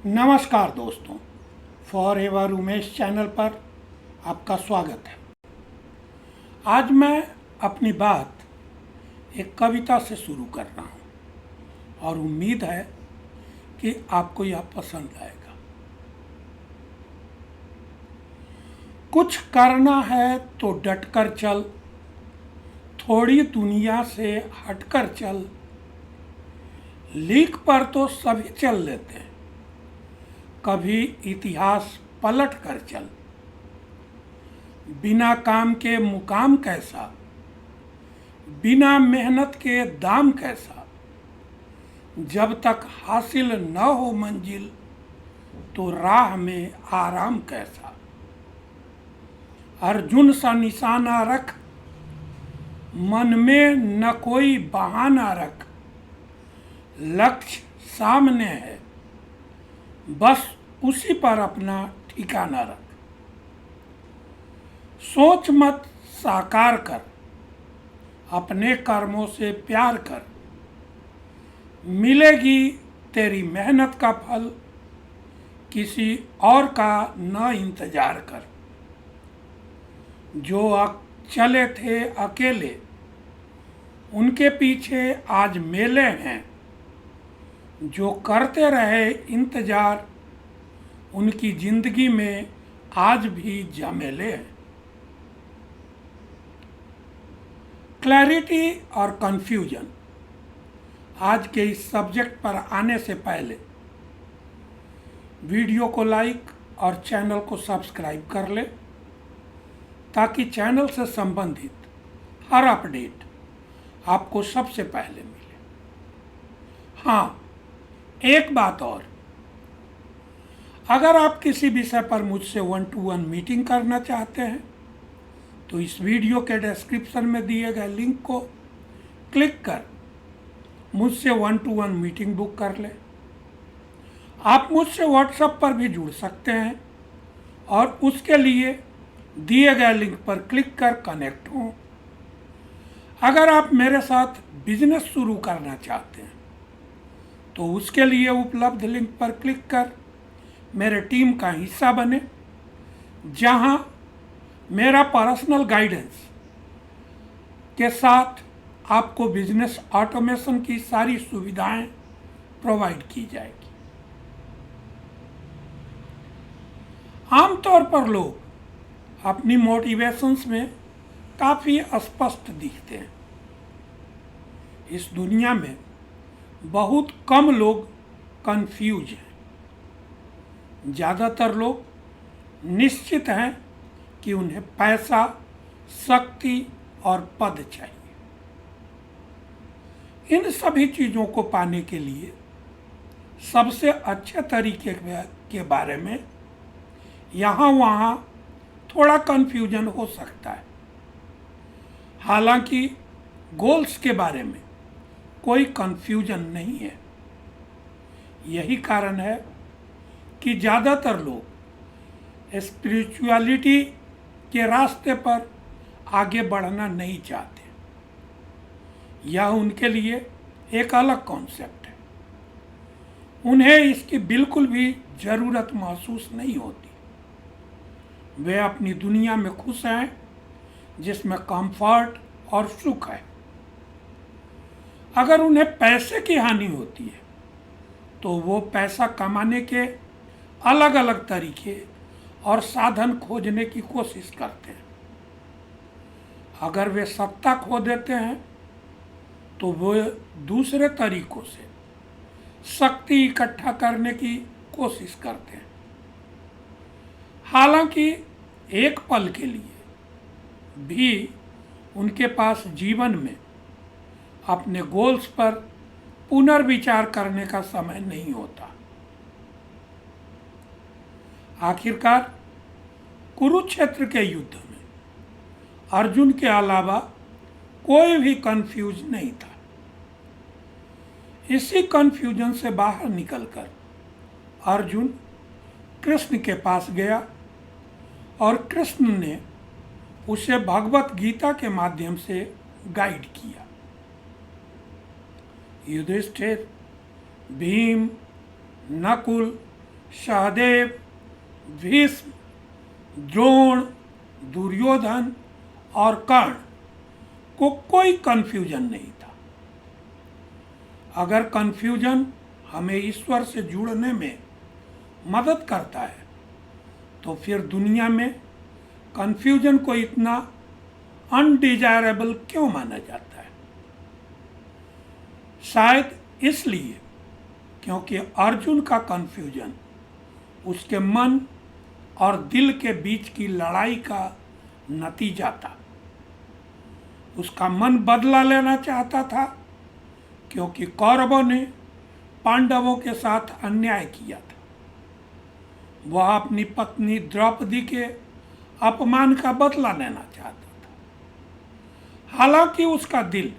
नमस्कार दोस्तों, for ever Umesh channel पर आपका स्वागत है। आज मैं अपनी बात एक कविता से शुरू कर रहा हूँ और उम्मीद है कि आपको यह पसंद आएगा। कुछ करना है तो डटकर चल, थोड़ी दुनिया से हटकर चल, लीक पर तो सभी चल लेते हैं, कभी इतिहास पलट कर चल। बिना काम के मुकाम कैसा, बिना मेहनत के दाम कैसा, जब तक हासिल न हो मंजिल तो राह में आराम कैसा। अर्जुन सा निशाना रख, मन में न कोई बहाना रख, लक्ष्य सामने है, बस उसी पर अपना ठिकाना रख। सोच मत साकार कर, अपने कर्मों से प्यार कर, मिलेगी तेरी मेहनत का फल, किसी और का न इंतजार कर। जो चले थे अकेले, उनके पीछे आज मेले हैं, जो करते रहे इंतजार, उनकी जिंदगी में आज भी झमेले हैं। क्लैरिटी और कंफ्यूजन, आज के इस सब्जेक्ट पर आने से पहले वीडियो को लाइक और चैनल को सब्सक्राइब कर ले, ताकि चैनल से संबंधित हर अपडेट आपको सबसे पहले मिले। हाँ, एक बात और, अगर आप किसी विषय पर मुझसे 1-to-1 मीटिंग करना चाहते हैं तो इस वीडियो के डिस्क्रिप्शन में दिए गए लिंक को क्लिक कर मुझसे 1-to-1 मीटिंग बुक कर लें। आप मुझसे व्हाट्सएप पर भी जुड़ सकते हैं और उसके लिए दिए गए लिंक पर क्लिक कर कनेक्ट हों। अगर आप मेरे साथ बिजनेस शुरू करना चाहते हैं तो उसके लिए उपलब्ध लिंक पर क्लिक कर मेरे टीम का हिस्सा बने, जहां मेरा पर्सनल गाइडेंस के साथ आपको बिजनेस ऑटोमेशन की सारी सुविधाएं प्रोवाइड की जाएगी। आमतौर पर लोग अपनी मोटिवेशंस में काफ़ी स्पष्ट दिखते हैं। इस दुनिया में बहुत कम लोग कंफ्यूज हैं। ज़्यादातर लोग निश्चित हैं कि उन्हें पैसा, शक्ति और पद चाहिए। इन सभी चीज़ों को पाने के लिए सबसे अच्छे तरीके के बारे में यहाँ वहाँ थोड़ा कंफ्यूजन हो सकता है। हालांकि गोल्स के बारे में कोई कंफ्यूजन नहीं है। यही कारण है कि ज़्यादातर लोग स्पिरिचुअलिटी के रास्ते पर आगे बढ़ना नहीं चाहते। यह उनके लिए एक अलग कॉन्सेप्ट है। उन्हें इसकी बिल्कुल भी ज़रूरत महसूस नहीं होती। वे अपनी दुनिया में खुश हैं जिसमें कंफर्ट और सुख है। अगर उन्हें पैसे की हानि होती है तो वो पैसा कमाने के अलग अलग तरीके और साधन खोजने की कोशिश करते हैं। अगर वे सत्ता खो देते हैं तो वो दूसरे तरीकों से शक्ति इकट्ठा करने की कोशिश करते हैं। हालांकि एक पल के लिए भी उनके पास जीवन में अपने गोल्स पर पुनर्विचार करने का समय नहीं होता। आखिरकार कुरुक्षेत्र के युद्ध में अर्जुन के अलावा कोई भी कंफ्यूज नहीं था। इसी कंफ्यूजन से बाहर निकलकर अर्जुन कृष्ण के पास गया और कृष्ण ने उसे भगवत गीता के माध्यम से गाइड किया। युधिष्ठिर, भीम, नकुल, सहदेव, भीष्म, द्रोण, दुर्योधन और कर्ण को कोई कन्फ्यूजन नहीं था। अगर कन्फ्यूजन हमें ईश्वर से जुड़ने में मदद करता है तो फिर दुनिया में कन्फ्यूजन को इतना अनडिजायरेबल क्यों माना जाता है? शायद इसलिए क्योंकि अर्जुन का कन्फ्यूजन उसके मन और दिल के बीच की लड़ाई का नतीजा था। उसका मन बदला लेना चाहता था क्योंकि कौरवों ने पांडवों के साथ अन्याय किया था। वह अपनी पत्नी द्रौपदी के अपमान का बदला लेना चाहता था। हालांकि उसका दिल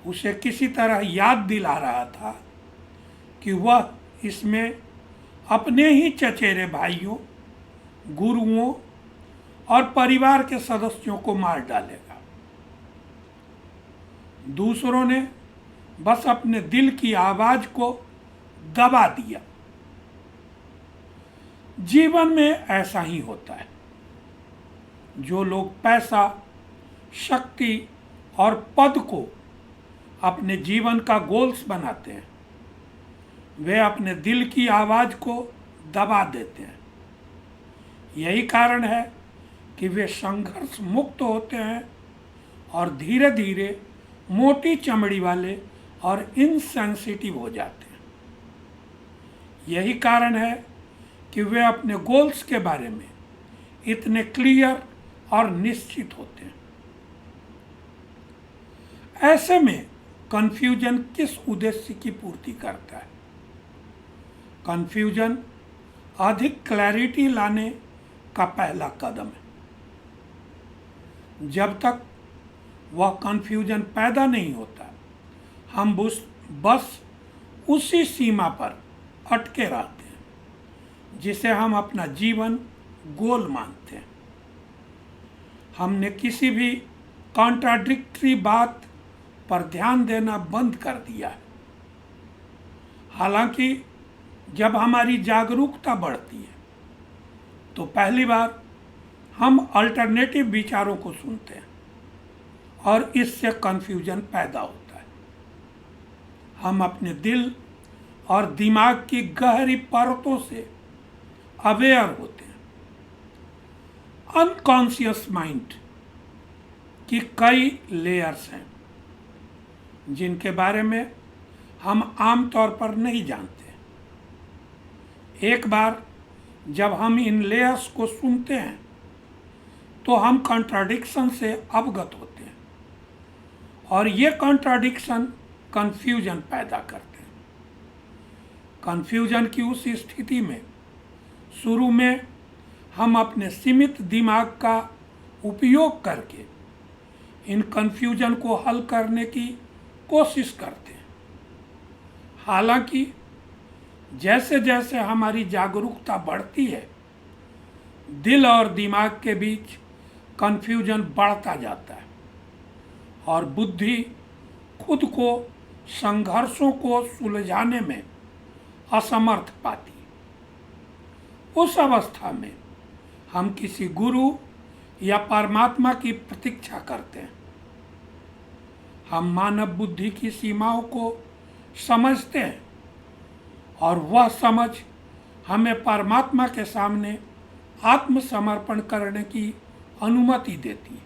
उसे किसी तरह याद दिला रहा था कि वह इसमें अपने ही चचेरे भाइयों, गुरुओं और परिवार के सदस्यों को मार डालेगा। दूसरों ने बस अपने दिल की आवाज को दबा दिया। जीवन में ऐसा ही होता है। जो लोग पैसा, शक्ति और पद को अपने जीवन का गोल्स बनाते हैं, वे अपने दिल की आवाज को दबा देते हैं। यही कारण है कि वे संघर्ष मुक्त होते हैं और धीरे धीरे मोटी चमड़ी वाले और इनसेंसिटिव हो जाते हैं। यही कारण है कि वे अपने गोल्स के बारे में इतने क्लियर और निश्चित होते हैं। ऐसे में कन्फ्यूजन किस उद्देश्य की पूर्ति करता है? कन्फ्यूजन अधिक क्लैरिटी लाने का पहला कदम है। जब तक वह कन्फ्यूजन पैदा नहीं होता, हम बस उसी सीमा पर अटके रहते हैं जिसे हम अपना जीवन गोल मानते हैं। हमने किसी भी कॉन्ट्राडिक्टरी बात पर ध्यान देना बंद कर दिया है। हालांकि जब हमारी जागरूकता बढ़ती है तो पहली बार हम अल्टरनेटिव विचारों को सुनते हैं और इससे कन्फ्यूजन पैदा होता है। हम अपने दिल और दिमाग की गहरी परतों से अवेयर होते हैं। अनकॉन्शियस माइंड की कई लेयर्स हैं जिनके बारे में हम आमतौर पर नहीं जानते। एक बार जब हम इन लेयर्स को सुनते हैं तो हम कॉन्ट्राडिक्शन से अवगत होते हैं और ये कॉन्ट्राडिक्शन कन्फ्यूजन पैदा करते हैं। कन्फ्यूजन की उस स्थिति में शुरू में हम अपने सीमित दिमाग का उपयोग करके इन कन्फ्यूजन को हल करने की कोशिश करते हैं। हालांकि जैसे जैसे हमारी जागरूकता बढ़ती है, दिल और दिमाग के बीच कन्फ्यूजन बढ़ता जाता है और बुद्धि खुद को संघर्षों को सुलझाने में असमर्थ पाती है। उस अवस्था में हम किसी गुरु या परमात्मा की प्रतीक्षा करते हैं। हम मानव बुद्धि की सीमाओं को समझते हैं और वह समझ हमें परमात्मा के सामने आत्मसमर्पण करने की अनुमति देती है।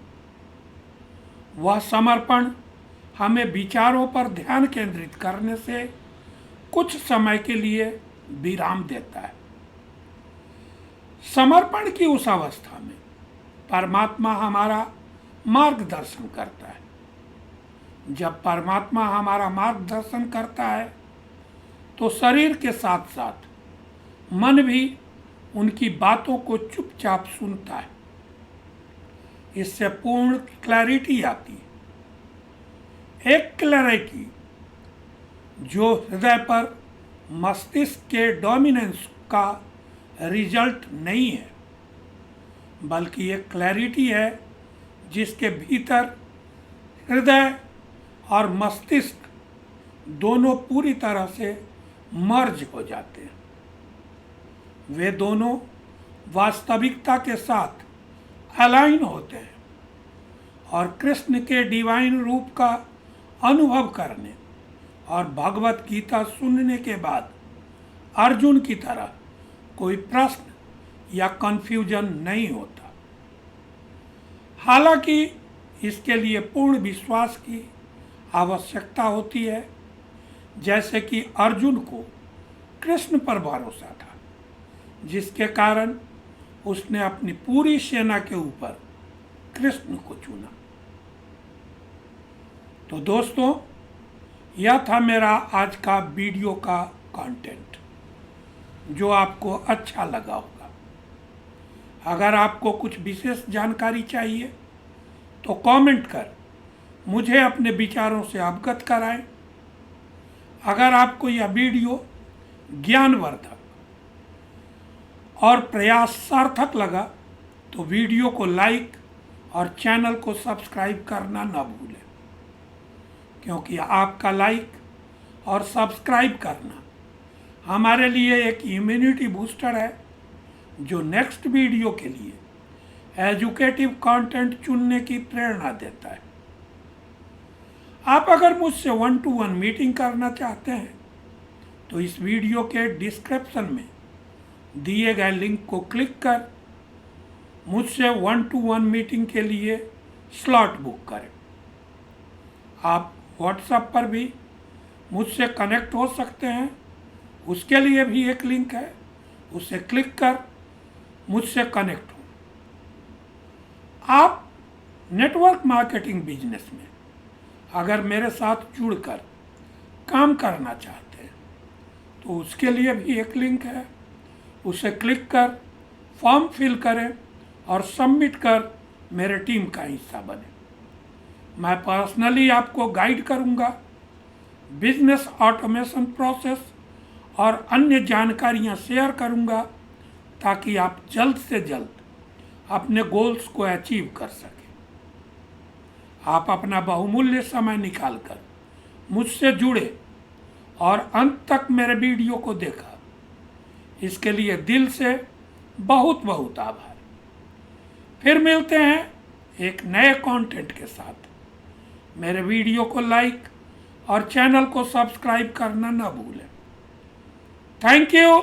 वह समर्पण हमें विचारों पर ध्यान केंद्रित करने से कुछ समय के लिए विराम देता है। समर्पण की उस अवस्था में परमात्मा हमारा मार्गदर्शन करता है। जब परमात्मा हमारा मार्गदर्शन करता है तो शरीर के साथ साथ मन भी उनकी बातों को चुपचाप सुनता है। इससे पूर्ण क्लैरिटी आती है। एक क्लैरिटी जो हृदय पर मस्तिष्क के डोमिनेंस का रिजल्ट नहीं है, बल्कि एक क्लैरिटी है जिसके भीतर हृदय और मस्तिष्क दोनों पूरी तरह से मर्ज हो जाते हैं। वे दोनों वास्तविकता के साथ अलाइन होते हैं और कृष्ण के डिवाइन रूप का अनुभव करने और भगवत गीता सुनने के बाद अर्जुन की तरह कोई प्रश्न या कंफ्यूजन नहीं होता। हालांकि इसके लिए पूर्ण विश्वास की आवश्यकता होती है, जैसे कि अर्जुन को कृष्ण पर भरोसा था, जिसके कारण उसने अपनी पूरी सेना के ऊपर कृष्ण को चुना। तो दोस्तों, यह था मेरा आज का वीडियो का कंटेंट, जो आपको अच्छा लगा होगा। अगर आपको कुछ विशेष जानकारी चाहिए तो कमेंट कर मुझे अपने विचारों से अवगत कराएं। अगर आपको यह वीडियो ज्ञानवर्धक और प्रयास सार्थक लगा तो वीडियो को लाइक और चैनल को सब्सक्राइब करना न भूलें, क्योंकि आपका लाइक और सब्सक्राइब करना हमारे लिए एक इम्यूनिटी बूस्टर है, जो नेक्स्ट वीडियो के लिए एजुकेटिव कंटेंट चुनने की प्रेरणा देता है। आप अगर मुझसे 1-to-1 मीटिंग करना चाहते हैं तो इस वीडियो के डिस्क्रिप्शन में दिए गए लिंक को क्लिक कर मुझसे 1-to-1 मीटिंग के लिए स्लॉट बुक करें। आप व्हाट्सएप पर भी मुझसे कनेक्ट हो सकते हैं, उसके लिए भी एक लिंक है, उसे क्लिक कर मुझसे कनेक्ट हो। आप नेटवर्क मार्केटिंग बिजनेस में अगर मेरे साथ जुड़कर काम करना चाहते हैं तो उसके लिए भी एक लिंक है, उसे क्लिक कर फॉर्म फिल करें और सबमिट कर मेरे टीम का हिस्सा बने। मैं पर्सनली आपको गाइड करूंगा, बिजनेस ऑटोमेशन प्रोसेस और अन्य जानकारियां शेयर करूंगा, ताकि आप जल्द से जल्द अपने गोल्स को अचीव कर सकें। आप अपना बहुमूल्य समय निकालकर मुझसे जुड़े और अंत तक मेरे वीडियो को देखा, इसके लिए दिल से बहुत बहुत आभार। फिर मिलते हैं एक नए कंटेंट के साथ। मेरे वीडियो को लाइक और चैनल को सब्सक्राइब करना न भूलें। Thank you.